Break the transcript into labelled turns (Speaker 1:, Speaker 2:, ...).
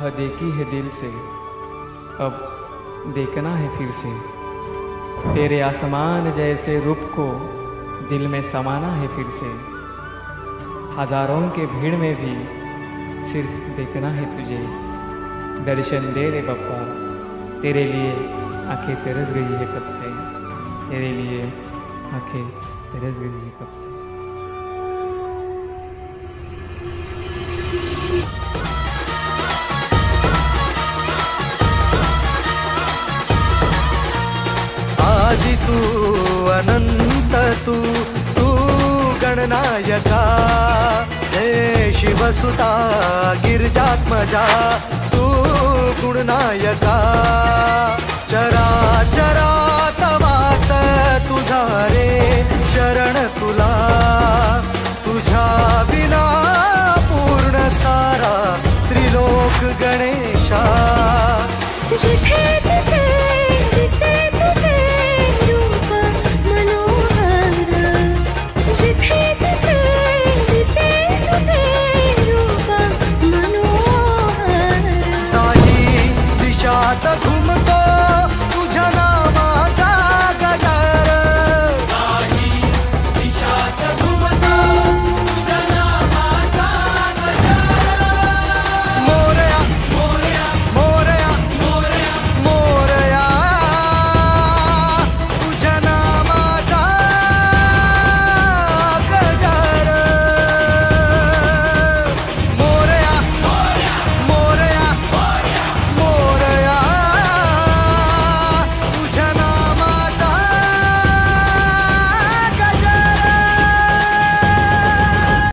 Speaker 1: चाह देखी है दिल से, अब देखना है फिर से। तेरे आसमान जैसे रूप को दिल में समाना है फिर से। हजारों के भीड़ में भी सिर्फ देखना है तुझे। दर्शन दे रे बप्पा, तेरे लिए आंखें तरस गई है कब से। तेरे लिए आंखें तरस गई है कब से।
Speaker 2: आदि तू अनंत तू, तू गणनायका हे शिवसुता गिरिजात्मजा, तू गुणनायका। चरा चरा